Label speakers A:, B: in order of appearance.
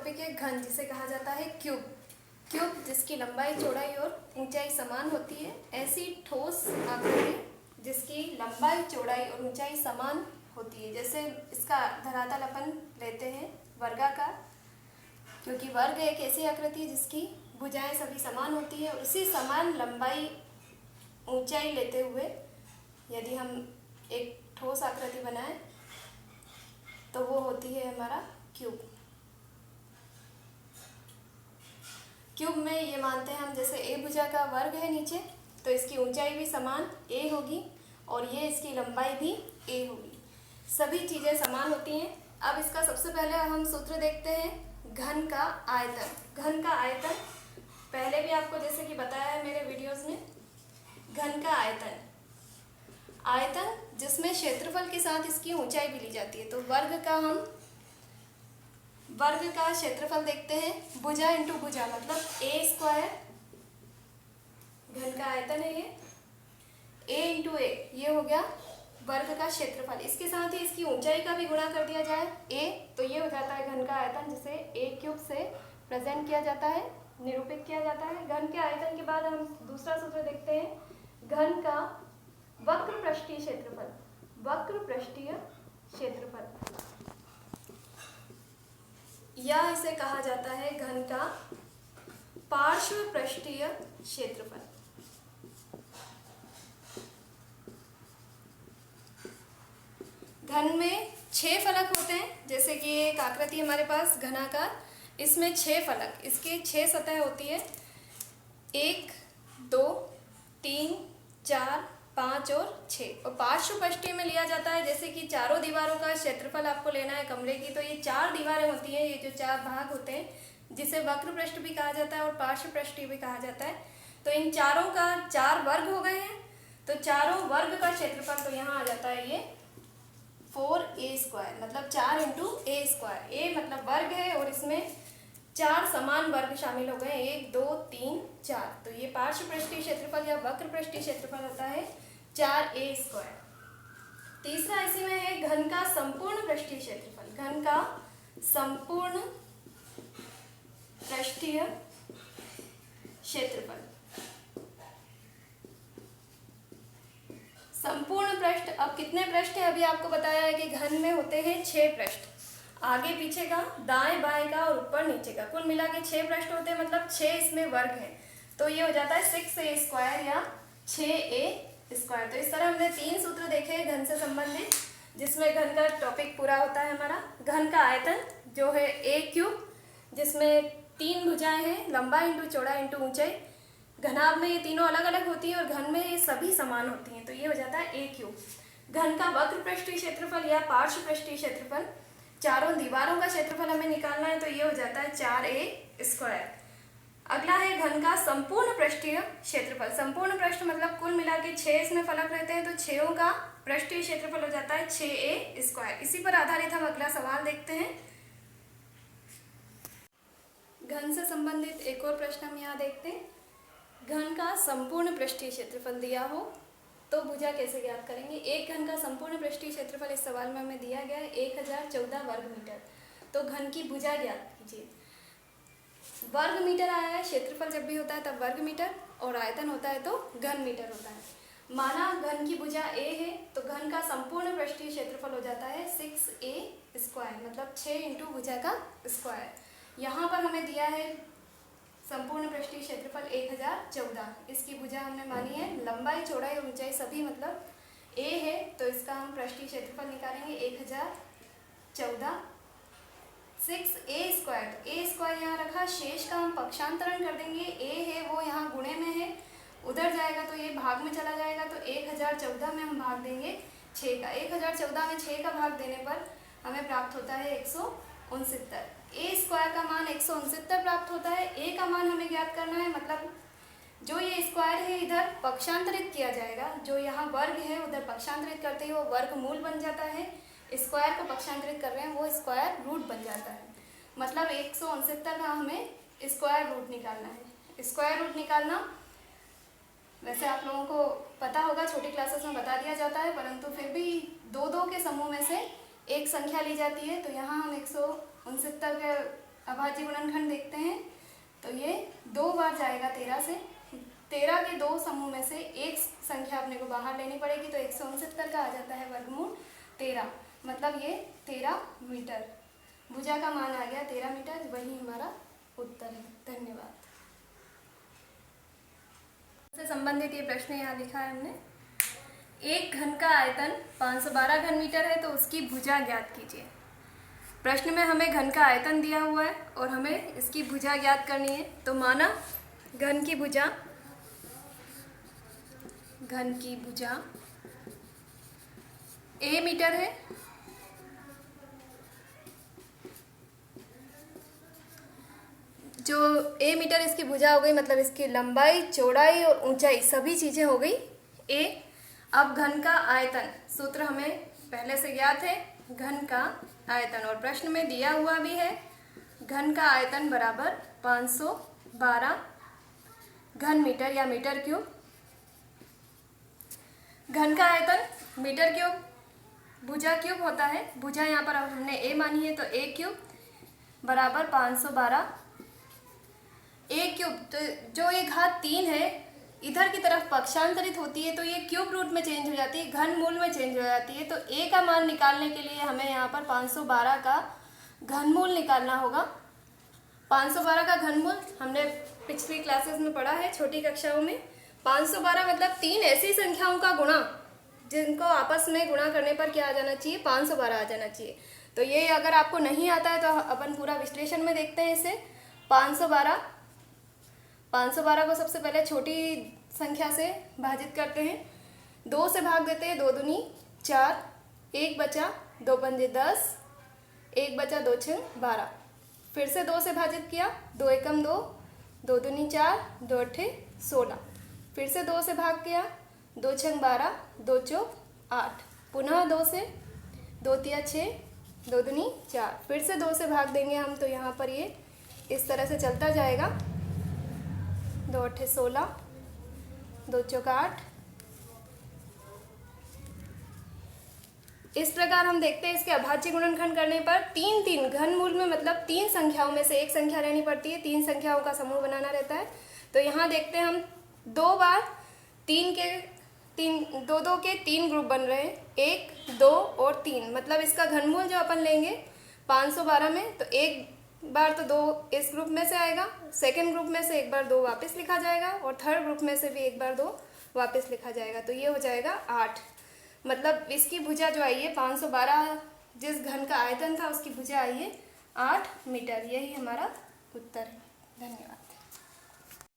A: Topic है घन, जिसे कहा जाता है क्यूब। क्यूब जिसकी लंबाई चौड़ाई और ऊंचाई समान होती है, ऐसी ठोस आकृति जिसकी लंबाई चौड़ाई और ऊंचाई समान होती है। जैसे इसका धरातल अपन लेते हैं वर्गाकार, क्योंकि वर्ग एक ऐसी आकृति है जिसकी भुजाएं सभी समान होती है। उसी समान लंबाई ऊंचाई लेते हुए यदि हम एक ठोस आकृति बनाएं तो वो होती है हमारा क्यूब। क्यूब में ये मानते हैं हम, जैसे ए भुजा का वर्ग है नीचे, तो इसकी ऊंचाई भी समान ए होगी और ये इसकी लंबाई भी ए होगी। सभी चीज़ें समान होती हैं। अब इसका सबसे पहले हम सूत्र देखते हैं, घन का आयतन। घन का आयतन पहले भी आपको जैसे कि बताया है मेरे वीडियोस में। घन का आयतन, आयतन जिसमें क्षेत्रफल के साथ इसकी ऊंचाई भी ली जाती है। तो वर्ग का क्षेत्रफल देखते हैं, भुजा इंटू भुजा मतलब ए स्क्वायर। घन का आयतन है ये, ए इंटू ए, ये हो गया वर्ग का क्षेत्रफल। इसके साथ ही इसकी ऊंचाई का भी गुणा कर दिया जाए ए, तो ये हो जाता है घन का आयतन, जिसे ए क्यूब से प्रेजेंट किया जाता है, निरूपित किया जाता है। घन के आयतन के बाद हम दूसरा सूत्र देखते हैं, घन का वक्र पृष्ठीय क्षेत्रफल। वक्र पृष्ठीय क्षेत्रफल या इसे कहा जाता है घन का पार्श्व पृष्ठीय क्षेत्रफल। घन में 6 फलक होते हैं। जैसे कि एक आकृति हमारे पास घनाकार, इसमें 6 फलक, इसकी 6 सतह होती है, 1 2 3 4 5 और 6। और पार्श्व पृष्ठीय में लिया जाता है, जैसे कि चारों दीवारों का क्षेत्रफल आपको लेना है कमरे की, तो ये 4 दीवारें होती हैं, ये जो 4 भाग होते हैं, जिसे वक्र पृष्ठ भी कहा जाता है और पार्श्व पृष्ठीय भी कहा जाता है। तो इन चारों का 4 वर्ग हो गए हैं, तो चारों वर्ग का क्षेत्रफल तो यहाँ आ जाता है ये 4a स्क्वायर, मतलब 4 इंटू ए स्क्वायर। ए मतलब वर्ग है और इसमें 4 समान वर्ग शामिल हो गए, 1 2 3 4। तो ये पार्श्व पृष्ठीय क्षेत्रफल या वक्र पृष्ठीय क्षेत्रफल होता है 4a स्क्वायर। तीसरा इसी में है घन का संपूर्ण पृष्ठीय क्षेत्रफल। घन का संपूर्ण पृष्ठीय क्षेत्रफल। संपूर्ण पृष्ठ, अब कितने पृष्ठ है अभी आपको बताया है कि घन में होते हैं 6 पृष्ठ, आगे पीछे का, दाएं बाएं का और ऊपर नीचे का, कुल मिला के 6 पृष्ठ होते हैं, मतलब 6 इसमें वर्ग है। तो ये हो जाता है 6a स्क्वायर या 6a स्क्वायर। तो इस तरह हमने 3 सूत्र देखे घन से संबंधित, जिसमें घन का टॉपिक पूरा होता है हमारा। घन का आयतन जो है ए क्यूब, जिसमें 3 भुजाएं हैं, लंबाई इंटू चौड़ाई इंटू ऊंचाई। घनाभ में ये तीनों अलग अलग होती हैं और घन में ये सभी समान होती हैं, तो ये हो जाता है ए क्यूब। घन का वक्र पृष्ठीय क्षेत्रफल या पार्श्व पृष्ठीय क्षेत्रफल, चारों दीवारों का क्षेत्रफल हमें निकालना है, तो ये हो जाता है 4a स्क्वायर। अगला है घन का संपूर्ण पृष्ठीय क्षेत्रफल। संपूर्ण पृष्ठ मतलब कुल मिला के 6 इसमें फलक रहते हैं, तो 6 का पृष्ठीय क्षेत्रफल हो जाता है 6a स्क्वायर। इसी पर आधारित हम अगला सवाल देखते हैं। घन से संबंधित एक और प्रश्न हम यहाँ देखते हैं, घन का संपूर्ण पृष्ठीय क्षेत्रफल दिया हो तो भुजा कैसे ज्ञात करेंगे। एक घन का संपूर्ण पृष्ठीय क्षेत्रफल इस सवाल में हमें दिया गया है 1014 वर्ग मीटर। तो घन की भुजा ज्ञात कीजिए। वर्ग मीटर आया है, क्षेत्रफल जब भी होता है तब वर्ग मीटर, और आयतन होता है तो घन मीटर होता है। माना घन की भुजा a है, तो घन का संपूर्ण पृष्ठीय क्षेत्रफल हो जाता है 6a स्क्वायर, मतलब 6 इंटू भुजा का स्क्वायर। यहाँ पर हमें दिया है संपूर्ण पृष्ठीय क्षेत्रफल 1014। इसकी भुजा हमने मानी है, लंबाई चौड़ाई और ऊंचाई सभी मतलब a है, तो इसका हम पृष्ठीय क्षेत्रफल निकालेंगे 1014। 6a स्क्वायर, तो a स्क्वायर यहाँ रखा, शेष का हम पक्षांतरण कर देंगे। a है वो यहाँ गुणे में है, उधर जाएगा तो ये भाग में चला जाएगा, तो 1014 में हम भाग देंगे 6 का। 1014 में 6 का भाग देने पर हमें प्राप्त होता है 169। a स्क्वायर का मान 169 प्राप्त होता है। a का मान हमें ज्ञात करना है, मतलब जो ये स्क्वायर है इधर पक्षांतरित किया जाएगा, जो यहाँ वर्ग है उधर पक्षांतरित करते ही वो वर्गमूल बन जाता है। स्क्वायर को पक्षांतरित कर रहे हैं, वो स्क्वायर रूट बन जाता है। मतलब 169 का हमें स्क्वायर रूट निकालना है। स्क्वायर रूट निकालना वैसे आप लोगों को पता होगा, छोटी क्लासेस में बता दिया जाता है, परंतु फिर भी 2 2 के समूह में से एक संख्या ली जाती है। तो यहाँ हम 169 के अभाज्य गुणनखंड देखते हैं तो ये 2 बार जाएगा 13 से। 13 के 2 समूह में से एक संख्या अपने को बाहर लेनी पड़ेगी, तो 169 का आ जाता है वर्गमूल 13, मतलब ये 13 मीटर। भुजा का मान आ गया 13 मीटर, वही हमारा उत्तर है। धन्यवाद। से संबंधित ये प्रश्न यहाँ लिखा है हमने। एक घन का आयतन 512 घन मीटर है, तो उसकी भुजा ज्ञात कीजिए। प्रश्न में हमें घन का आयतन दिया हुआ है और हमें इसकी भुजा ज्ञात करनी है। तो माना घन की भुजा a मीटर है, जो a मीटर इसकी भुजा हो गई, मतलब इसकी लंबाई, चौड़ाई और ऊंचाई सभी चीजें हो गई a। अब घन का आयतन सूत्र हमें पहले से ज्ञात है, घन का आयतन, और प्रश्न में दिया हुआ भी है घन का आयतन बराबर 512 घन मीटर या मीटर क्यूब। घन का आयतन मीटर क्यूब, भुजा क्यूब होता है। भुजा यहाँ पर हमने a मानी है, तो a क्यूब बराबर 512 a क्यूब। तो जो ये घात 3 है इधर की तरफ पक्षांतरित होती है, तो ये क्यूब रूट में चेंज हो जाती है, घन मूल में चेंज हो जाती है। तो a का मान निकालने के लिए हमें यहाँ पर 512 का घनमूल निकालना होगा। 512 का घनमूल हमने पिछली क्लासेस में पढ़ा है, छोटी कक्षाओं में। 512 मतलब 3 ऐसी संख्याओं का गुणा जिनको आपस में गुणा करने पर क्या आ जाना चाहिए, 512 आ जाना चाहिए। तो ये अगर आपको नहीं आता है तो अपन पूरा विश्लेषण में देखते हैं इसे। 512 को सबसे पहले छोटी संख्या से भाजित करते हैं, 2 से भाग देते हैं, 2 दूनी 4, 1 बचा, 2 पंजे 10, 1 बचा, 2 छंग 12। फिर से 2 से भाजित किया, 2 एकम 2, 2 दूनी 4, 2 अट्ठे 16। फिर से 2 से भाग किया, 2 छंग 12, 2 चौक 8। पुनः 2 से, 2 तिया 6, 2 दूनी 4। फिर से 2 से भाग देंगे हम, तो यहाँ पर ये इस तरह से चलता जाएगा, 2 अट्ठे 16, 2 चौक 8। इस प्रकार हम देखते हैं इसके अभाज्य गुणनखंड करने पर 3 घनमूल में, मतलब 3 संख्याओं में से एक संख्या लेनी पड़ती है, 3 संख्याओं का समूह बनाना रहता है। तो यहाँ देखते हैं हम 2 बार 3 के 2 के 3 ग्रुप बन रहे हैं, 1, 2 और 3, मतलब इसका घनमूल जो अपन लेंगे 512 में, तो एक बार तो 2 इस ग्रुप में से आएगा, सेकंड ग्रुप में से एक बार 2 वापस लिखा जाएगा, और थर्ड ग्रुप में से भी एक बार 2 वापस लिखा जाएगा। तो ये हो जाएगा 8, मतलब इसकी भुजा जो आई है 512, जिस घन का आयतन था उसकी भुजा आई है 8 मीटर। यही हमारा उत्तर है। धन्यवाद।